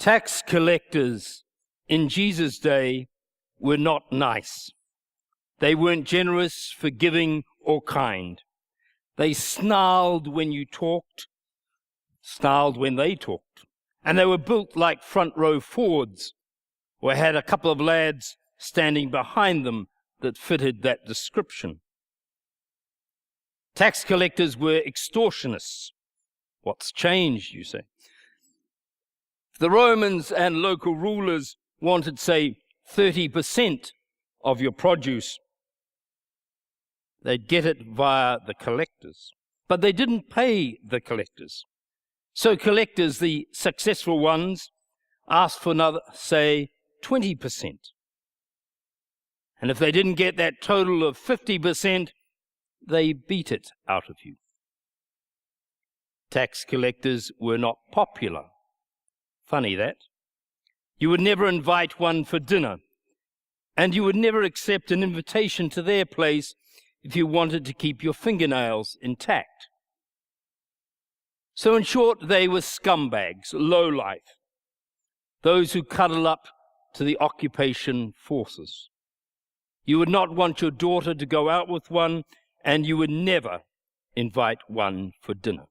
Tax collectors in Jesus' day were not nice. They weren't generous, forgiving, or kind. They snarled when you talked, snarled when they talked. And they were built like front row Fords, or had a couple of lads standing behind them that fitted that description. Tax collectors were extortionists. What's changed, you say? The Romans and local rulers wanted, say, 30% of your produce. They'd get it via the collectors. But they didn't pay the collectors. So collectors, the successful ones, asked for another, say, 20%. And if they didn't get that total of 50%, they beat it out of you. Tax collectors were not popular. Funny that. You would never invite one for dinner, and you would never accept an invitation to their place if you wanted to keep your fingernails intact. So in short, they were scumbags, lowlife, those who cuddle up to the occupation forces. You would not want your daughter to go out with one, and you would never invite one for dinner.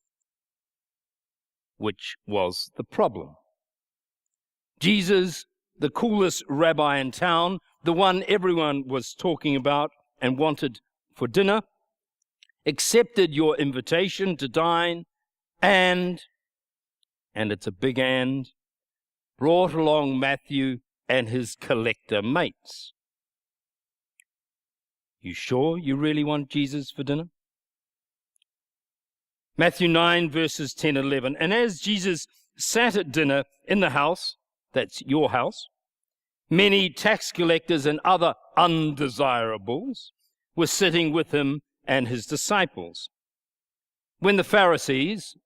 Which was the problem? Jesus, the coolest rabbi in town, the one everyone was talking about and wanted for dinner, accepted your invitation to dine and it's a big and, brought along Matthew and his collector mates. You sure you really want Jesus for dinner? Matthew 9, verses 10 and 11. And as Jesus sat at dinner in the house, that's your house, many tax collectors and other undesirables were sitting with him and his disciples. When the Pharisees,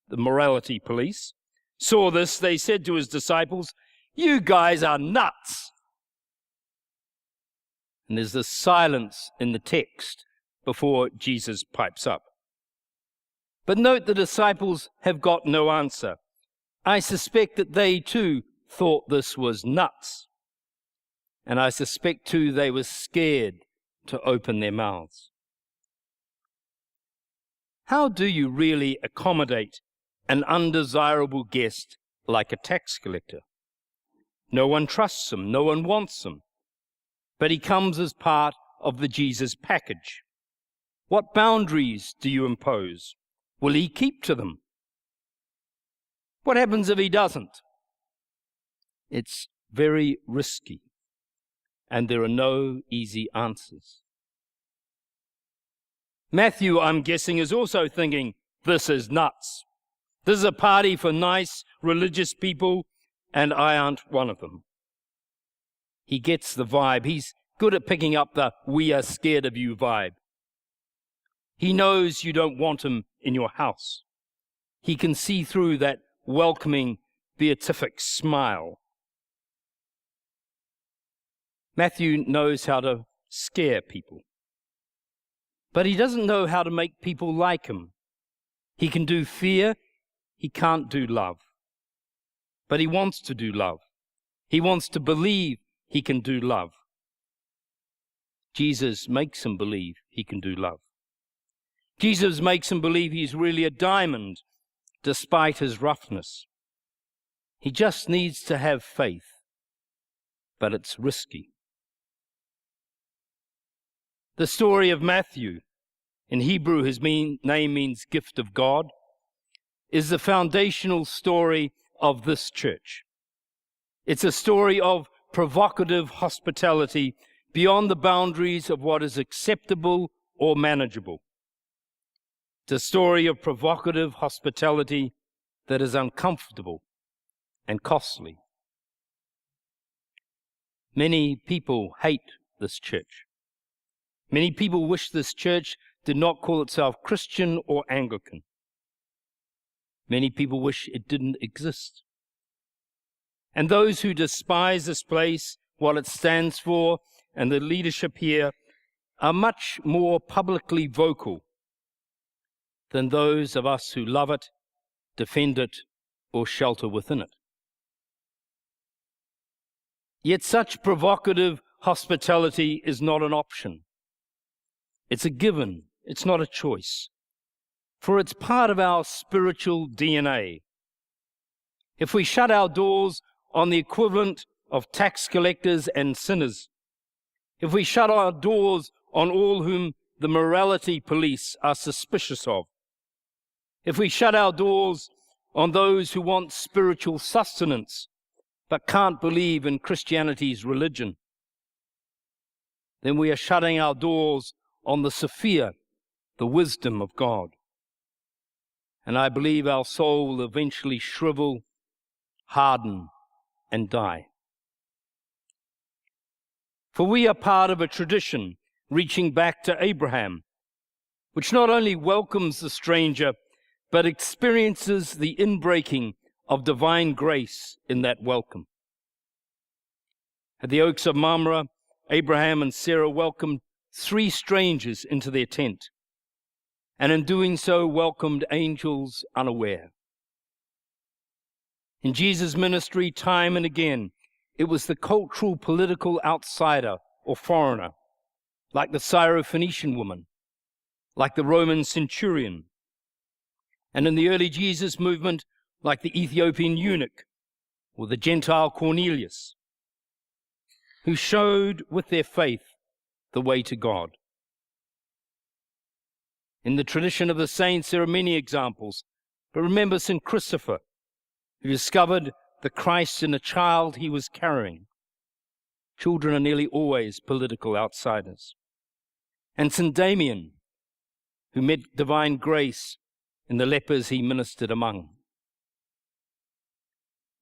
the morality police, saw this, they said to his disciples, "You guys are nuts." And there's this silence in the text before Jesus pipes up. But note the disciples have got no answer. I suspect that they too thought this was nuts. And I suspect too they were scared to open their mouths. How do you really accommodate an undesirable guest like a tax collector? No one trusts him, no one wants him, but he comes as part of the Jesus package. What boundaries do you impose? Will he keep to them? What happens if he doesn't? It's very risky, and there are no easy answers. Matthew, I'm guessing, is also thinking, this is nuts. This is a party for nice, religious people, and I aren't one of them. He gets the vibe. He's good at picking up the "we are scared of you" vibe. He knows you don't want him in your house. He can see through that welcoming, beatific smile. Matthew knows how to scare people, but he doesn't know how to make people like him. He can do fear, he can't do love. But he wants to do love. He wants to believe he can do love. Jesus makes him believe he can do love. Jesus makes him believe he's really a diamond, despite his roughness. He just needs to have faith, but it's risky. The story of Matthew, in Hebrew his name means gift of God, is the foundational story of this church. It's a story of provocative hospitality beyond the boundaries of what is acceptable or manageable. It's a story of provocative hospitality that is uncomfortable and costly. Many people hate this church. Many people wish this church did not call itself Christian or Anglican. Many people wish it didn't exist. And those who despise this place, what it stands for, and the leadership here, are much more publicly vocal than those of us who love it, defend it, or shelter within it. Yet such provocative hospitality is not an option. It's a given. It's not a choice. For it's part of our spiritual DNA. If we shut our doors on the equivalent of tax collectors and sinners, if we shut our doors on all whom the morality police are suspicious of, if we shut our doors on those who want spiritual sustenance but can't believe in Christianity's religion, then we are shutting our doors on the Sophia, the wisdom of God. And I believe our soul will eventually shrivel, harden, and die. For we are part of a tradition reaching back to Abraham, which not only welcomes the stranger, but experiences the inbreaking of divine grace in that welcome. At the Oaks of Mamre, Abraham and Sarah welcomed 3 strangers into their tent, and in doing so welcomed angels unaware. In Jesus' ministry, time and again, it was the cultural, political outsider or foreigner, like the Syro-Phoenician woman, like the Roman centurion, and in the early Jesus movement, like the Ethiopian eunuch or the Gentile Cornelius, who showed with their faith the way to God. In the tradition of the saints, there are many examples, but remember St. Christopher, who discovered the Christ in a child he was carrying. Children are nearly always political outsiders. And St. Damien, who met divine grace in the lepers he ministered among.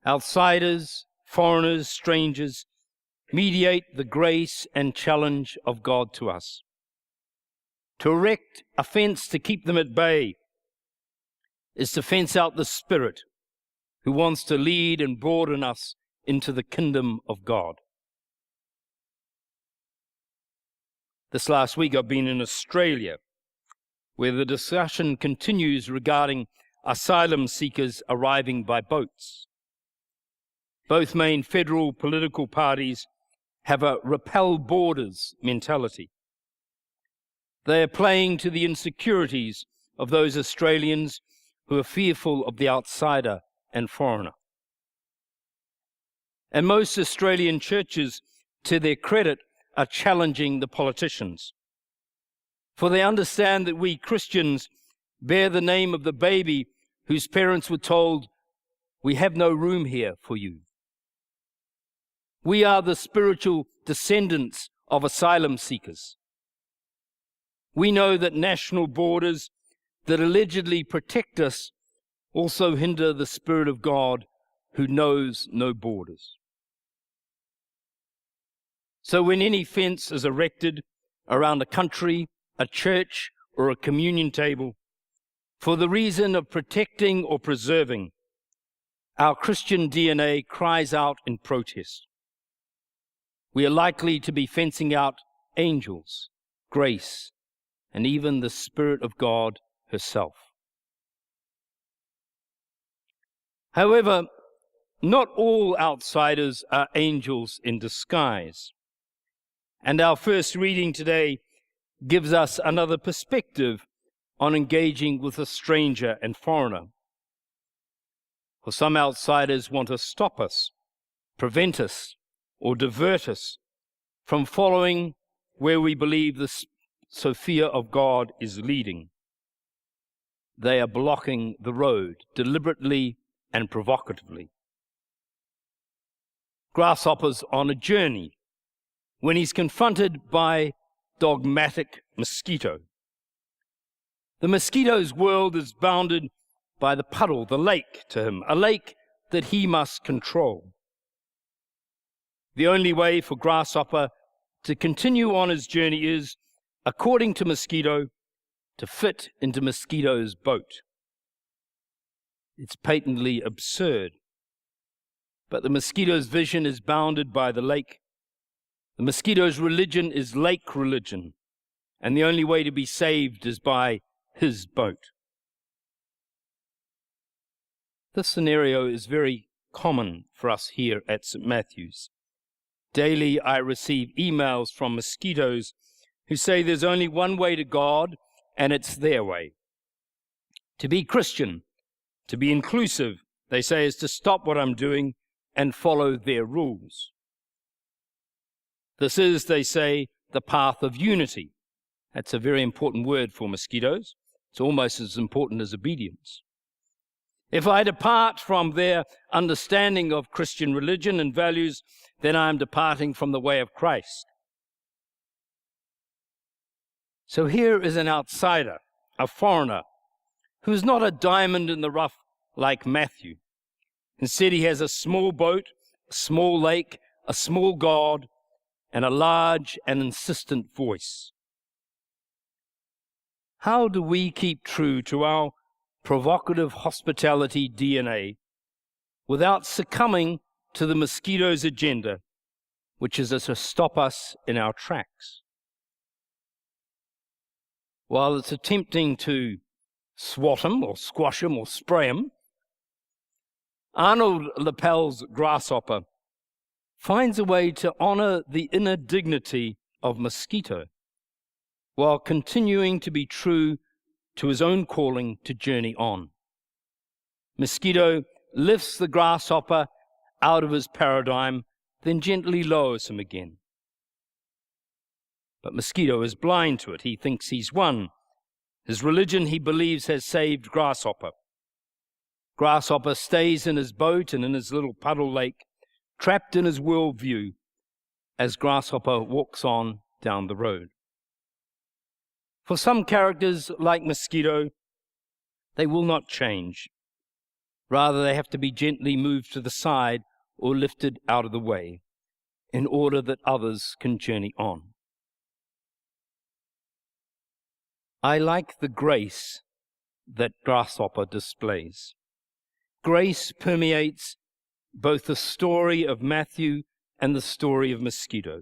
Outsiders, foreigners, strangers, mediate the grace and challenge of God to us. To erect a fence to keep them at bay is to fence out the Spirit who wants to lead and broaden us into the kingdom of God. This last week I've been in Australia, where the discussion continues regarding asylum seekers arriving by boats. Both main federal political parties have a repel borders mentality. They are playing to the insecurities of those Australians who are fearful of the outsider and foreigner. And most Australian churches, to their credit, are challenging the politicians. For they understand that we Christians bear the name of the baby whose parents were told, "We have no room here for you." We are the spiritual descendants of asylum seekers. We know that national borders that allegedly protect us also hinder the Spirit of God who knows no borders. So when any fence is erected around a country, a church, or a communion table, for the reason of protecting or preserving, our Christian DNA cries out in protest. We are likely to be fencing out angels, grace, and even the Spirit of God herself. However, not all outsiders are angels in disguise. And our first reading today gives us another perspective on engaging with a stranger and foreigner. For some outsiders want to stop us, prevent us, or divert us from following where we believe the Sophia of God is leading. They are blocking the road deliberately and provocatively. Grasshopper's on a journey when he's confronted by dogmatic mosquito. The mosquito's world is bounded by the puddle, the lake to him, a lake that he must control. The only way for Grasshopper to continue on his journey is, according to Mosquito, to fit into Mosquito's boat. It's patently absurd. But the mosquito's vision is bounded by the lake. The mosquito's religion is lake religion, and the only way to be saved is by his boat. This scenario is very common for us here at St. Matthew's. Daily I receive emails from mosquitoes who say there's only one way to God, and it's their way. To be Christian, to be inclusive, they say, is to stop what I'm doing and follow their rules. This is, they say, the path of unity. That's a very important word for mosquitoes. It's almost as important as obedience. If I depart from their understanding of Christian religion and values, then I am departing from the way of Christ. So here is an outsider, a foreigner, who is not a diamond in the rough like Matthew. Instead, he has a small boat, a small lake, a small God, and a large and insistent voice. How do we keep true to our provocative hospitality DNA without succumbing to the mosquito's agenda, which is to stop us in our tracks? While it's attempting to swat him or squash him or spray him, Arnold Lapel's grasshopper finds a way to honor the inner dignity of mosquito while continuing to be true to his own calling to journey on. Mosquito lifts the grasshopper out of his paradigm, then gently lowers him again. But mosquito is blind to it. He thinks he's won. His religion, he believes, has saved grasshopper. Grasshopper stays in his boat and in his little puddle lake, trapped in his worldview, as grasshopper walks on down the road. For some characters, like mosquito, they will not change. Rather, they have to be gently moved to the side or lifted out of the way in order that others can journey on. I like the grace that grasshopper displays. Grace permeates both the story of Matthew and the story of mosquito,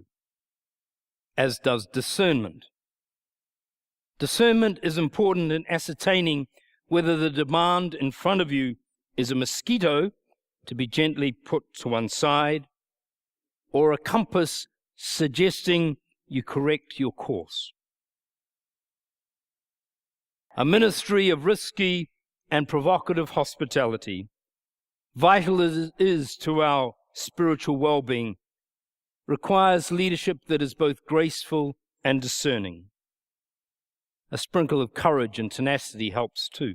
as does discernment. Discernment is important in ascertaining whether the demand in front of you is a mosquito to be gently put to one side, or a compass suggesting you correct your course. A ministry of risky and provocative hospitality, vital as it is to our spiritual well-being, requires leadership that is both graceful and discerning. A sprinkle of courage and tenacity helps too.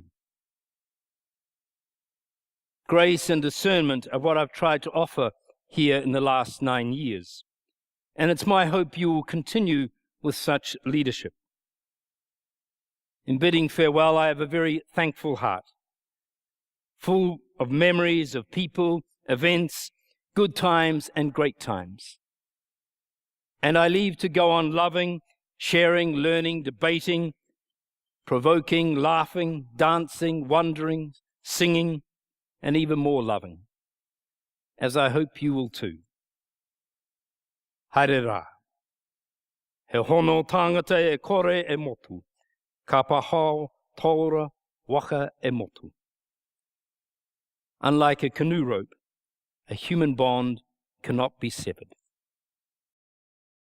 Grace and discernment are what I've tried to offer here in the last 9 years, and it's my hope you will continue with such leadership. In bidding farewell, I have a very thankful heart, full of memories of people, events, good times and great times. And I leave to go on loving, sharing, learning, debating, provoking, laughing, dancing, wondering, singing, and even more loving, as I hope you will too. Haere rā. He hono tangata e kore e motu, ka pahau taura waka e motu. Unlike a canoe rope, a human bond cannot be severed.